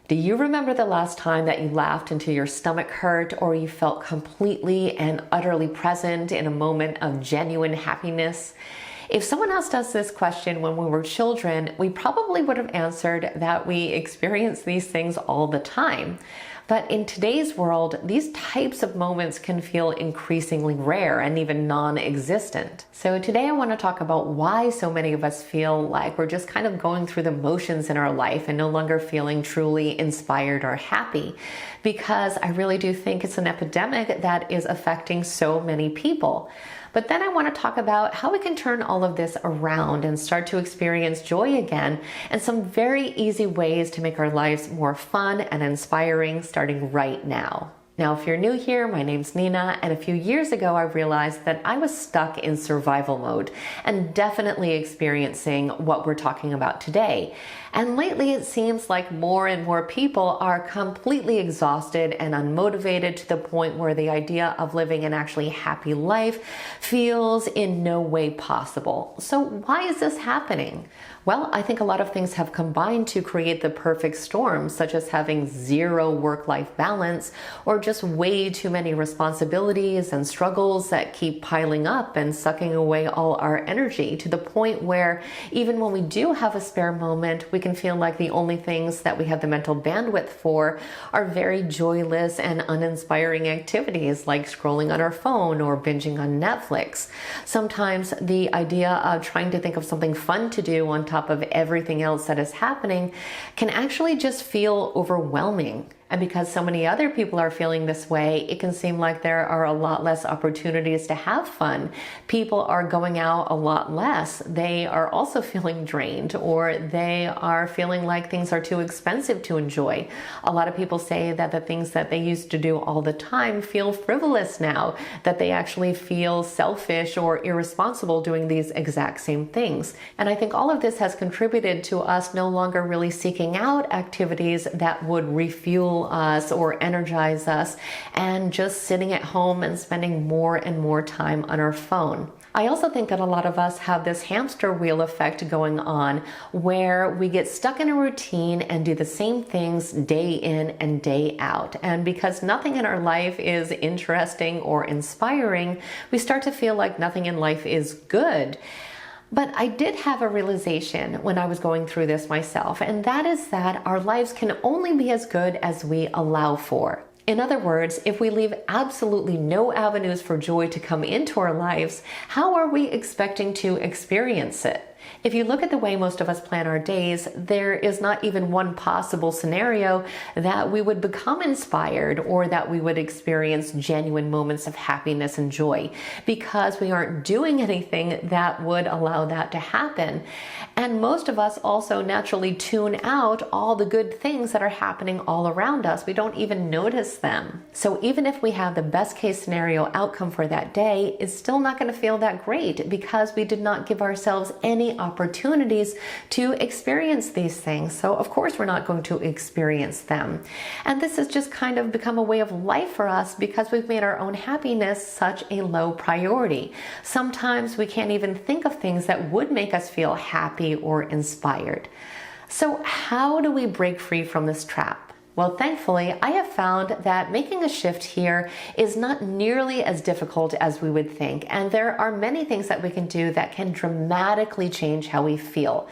Do you remember the last time that you laughed until your stomach hurt, or you felt completely and utterly present in a moment of genuine happiness? If someone asked us this question when we were children, we probably would have answered that we experience these things all the time. But in today's world, these types of moments can feel increasingly rare and even non-existent. So today I want to talk about why so many of us feel like we're just kind of going through the motions in our life and no longer feeling truly inspired or happy. Because I really do think it's an epidemic that is affecting so many people. But then I want to talk about how we can turn all of this around and start to experience joy again, and some very easy ways to make our lives more fun and inspiring starting right now. Now, if you're new here, my name's Nina, and a few years ago I realized that I was stuck in survival mode and definitely experiencing what we're talking about today. And lately it seems like more and more people are completely exhausted and unmotivated to the point where the idea of living an actually happy life feels in no way possible. So why is this happening? Well, I think a lot of things have combined to create the perfect storm, such as having zero work-life balance or just way too many responsibilities and struggles that keep piling up and sucking away all our energy to the point where even when we do have a spare moment, we can feel like the only things that we have the mental bandwidth for are very joyless and uninspiring activities like scrolling on our phone or binging on Netflix. Sometimes the idea of trying to think of something fun to do on top of everything else that is happening can actually just feel overwhelming. And because so many other people are feeling this way, it can seem like there are a lot less opportunities to have fun. People are going out a lot less. They are also feeling drained, or they are feeling like things are too expensive to enjoy. A lot of people say that the things that they used to do all the time feel frivolous now, that they actually feel selfish or irresponsible doing these exact same things. And I think all of this has contributed to us no longer really seeking out activities that would refuel us or energize us, and just sitting at home and spending more and more time on our phone. I also think that a lot of us have this hamster wheel effect going on where we get stuck in a routine and do the same things day in and day out. And because nothing in our life is interesting or inspiring, we start to feel like nothing in life is good. But I did have a realization when I was going through this myself, and that is that our lives can only be as good as we allow for. In other words, if we leave absolutely no avenues for joy to come into our lives, how are we expecting to experience it? If you look at the way most of us plan our days, there is not even one possible scenario that we would become inspired or that we would experience genuine moments of happiness and joy, because we aren't doing anything that would allow that to happen. And most of us also naturally tune out all the good things that are happening all around us. We don't even notice them. So even if we have the best case scenario outcome for that day, it's still not going to feel that great because we did not give ourselves any opportunities to experience these things. So of course we're not going to experience them. And this has just kind of become a way of life for us because we've made our own happiness such a low priority. Sometimes we can't even think of things that would make us feel happy or inspired. So how do we break free from this trap? Well, thankfully, I have found that making a shift here is not nearly as difficult as we would think, and there are many things that we can do that can dramatically change how we feel.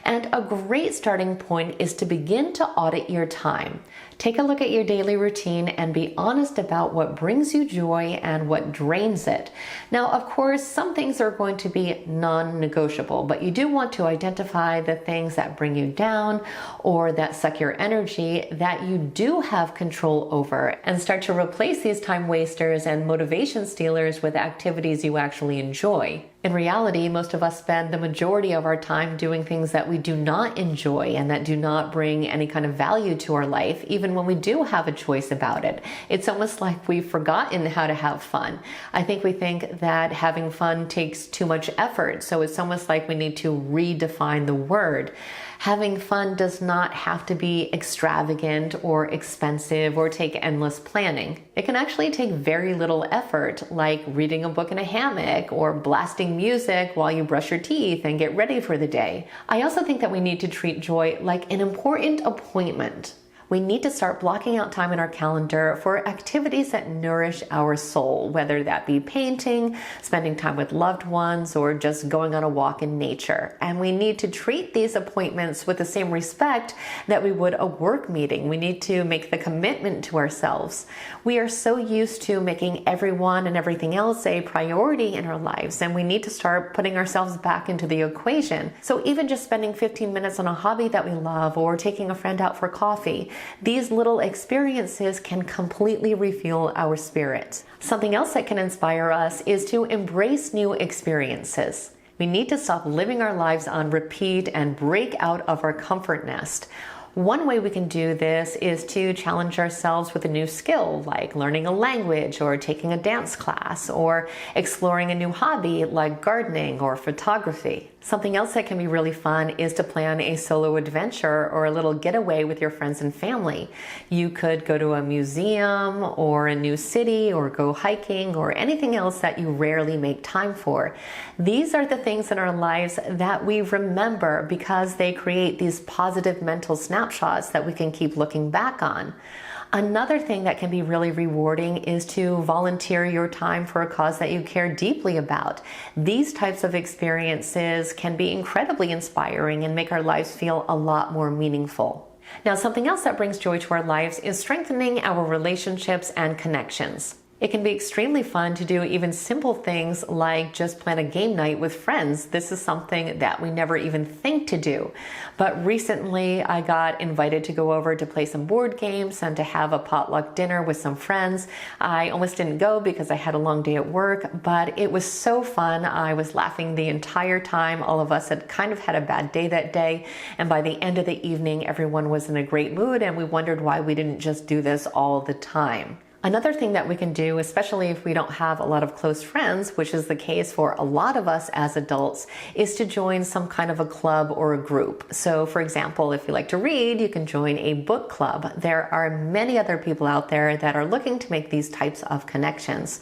And a great starting point is to begin to audit your time. Take a look at your daily routine and be honest about what brings you joy and what drains it. Now, of course, some things are going to be non-negotiable, but you do want to identify the things that bring you down or that suck your energy that you do have control over, and start to replace these time wasters and motivation stealers with activities you actually enjoy. In reality, most of us spend the majority of our time doing things that we do not enjoy and that do not bring any kind of value to our life, even when we do have a choice about it. It's almost like we've forgotten how to have fun. I think we think that having fun takes too much effort, so it's almost like we need to redefine the word. Having fun does not have to be extravagant or expensive or take endless planning. It can actually take very little effort, like reading a book in a hammock or blasting music while you brush your teeth and get ready for the day. I also think that we need to treat joy like an important appointment. We need to start blocking out time in our calendar for activities that nourish our soul, whether that be painting, spending time with loved ones, or just going on a walk in nature. And we need to treat these appointments with the same respect that we would a work meeting. We need to make the commitment to ourselves. We are so used to making everyone and everything else a priority in our lives, and we need to start putting ourselves back into the equation. So even just spending 15 minutes on a hobby that we love, or taking a friend out for coffee, these little experiences can completely refuel our spirits. Something else that can inspire us is to embrace new experiences. We need to stop living our lives on repeat and break out of our comfort nest. One way we can do this is to challenge ourselves with a new skill, like learning a language or taking a dance class, or exploring a new hobby like gardening or photography. Something else that can be really fun is to plan a solo adventure or a little getaway with your friends and family. You could go to a museum or a new city, or go hiking, or anything else that you rarely make time for. These are the things in our lives that we remember because they create these positive mental snapshots that we can keep looking back on. Another thing that can be really rewarding is to volunteer your time for a cause that you care deeply about. These types of experiences can be incredibly inspiring and make our lives feel a lot more meaningful. Now, something else that brings joy to our lives is strengthening our relationships and connections. It can be extremely fun to do even simple things like just plan a game night with friends. This is something that we never even think to do. But recently I got invited to go over to play some board games and to have a potluck dinner with some friends. I almost didn't go because I had a long day at work, but it was so fun. I was laughing the entire time. All of us had kind of had a bad day that day. And by the end of the evening, everyone was in a great mood, and we wondered why we didn't just do this all the time. Another thing that we can do, especially if we don't have a lot of close friends, which is the case for a lot of us as adults, is to join some kind of a club or a group. So for example, if you like to read, you can join a book club. There are many other people out there that are looking to make these types of connections.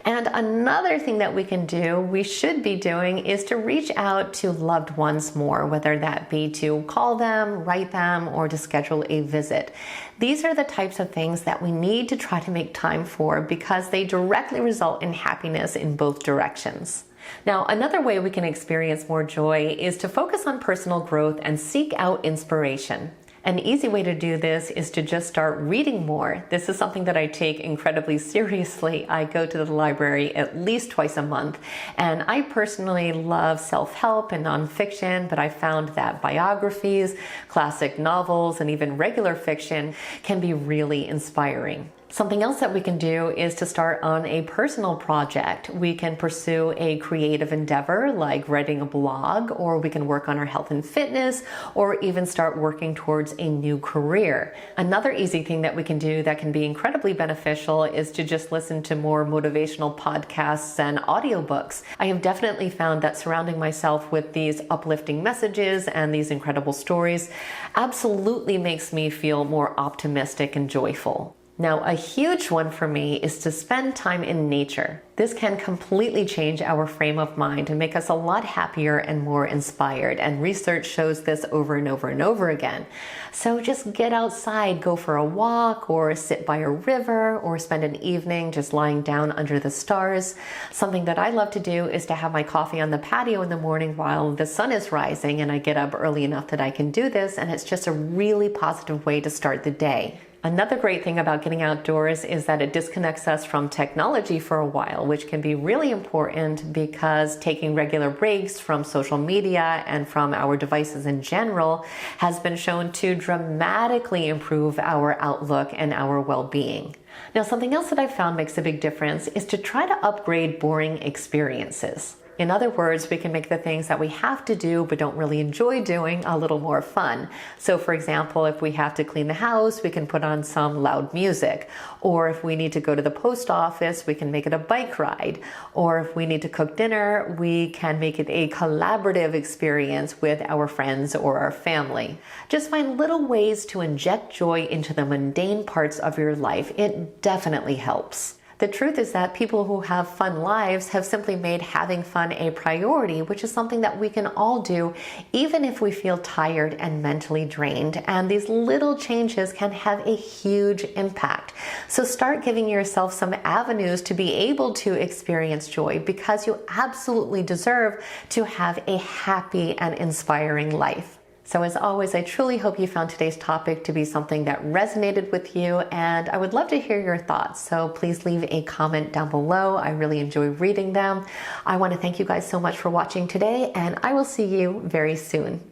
And another thing that we can do, we should be doing, is to reach out to loved ones more, whether that be to call them, write them, or to schedule a visit. These are the types of things that we need to try to make time for because they directly result in happiness in both directions. Now, another way we can experience more joy is to focus on personal growth and seek out inspiration. An easy way to do this is to just start reading more. This is something that I take incredibly seriously. I go to the library at least twice a month, and I personally love self-help and nonfiction, but I found that biographies, classic novels, and even regular fiction can be really inspiring. Something else that we can do is to start on a personal project. We can pursue a creative endeavor like writing a blog, or we can work on our health and fitness, or even start working towards a new career. Another easy thing that we can do that can be incredibly beneficial is to just listen to more motivational podcasts and audiobooks. I have definitely found that surrounding myself with these uplifting messages and these incredible stories absolutely makes me feel more optimistic and joyful. Now, a huge one for me is to spend time in nature. This can completely change our frame of mind and make us a lot happier and more inspired. And research shows this over and over and over again. So just get outside, go for a walk, or sit by a river, or spend an evening just lying down under the stars. Something that I love to do is to have my coffee on the patio in the morning while the sun is rising, and I get up early enough that I can do this, and it's just a really positive way to start the day. Another great thing about getting outdoors is that it disconnects us from technology for a while, which can be really important because taking regular breaks from social media and from our devices in general has been shown to dramatically improve our outlook and our well-being. Now, something else that I've found makes a big difference is to try to upgrade boring experiences. In other words, we can make the things that we have to do but don't really enjoy doing a little more fun. So for example, if we have to clean the house, we can put on some loud music. Or if we need to go to the post office, we can make it a bike ride. Or if we need to cook dinner, we can make it a collaborative experience with our friends or our family. Just find little ways to inject joy into the mundane parts of your life. It definitely helps. The truth is that people who have fun lives have simply made having fun a priority, which is something that we can all do even if we feel tired and mentally drained. And these little changes can have a huge impact. So start giving yourself some avenues to be able to experience joy, because you absolutely deserve to have a happy and inspiring life. So as always, I truly hope you found today's topic to be something that resonated with you, and I would love to hear your thoughts. So please leave a comment down below. I really enjoy reading them. I want to thank you guys so much for watching today, and I will see you very soon.